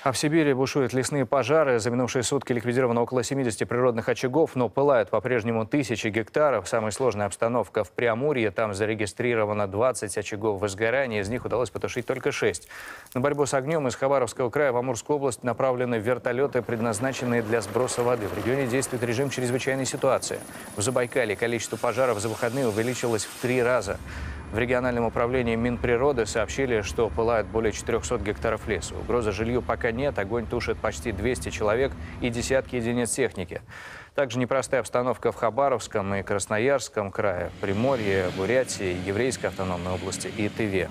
А в Сибири бушуют лесные пожары. За минувшие сутки ликвидировано около 70 природных очагов, но пылают по-прежнему тысячи гектаров. Самая сложная обстановка в Преамурье. Там зарегистрировано 20 очагов возгорания. Из них удалось потушить только 6. На борьбу с огнем из Хабаровского края в Амурскую область направлены вертолеты, предназначенные для сброса воды. В регионе действует режим чрезвычайной ситуации. В Забайкалье количество пожаров за выходные увеличилось в 3 раза. В региональном управлении Минприроды сообщили, что пылает более 400 гектаров леса. Угрозы жилью пока нет. Огонь тушит почти 200 человек и десятки единиц техники. Также непростая обстановка в Хабаровском и Красноярском крае, Приморье, Бурятии, Еврейской автономной области и Тыве.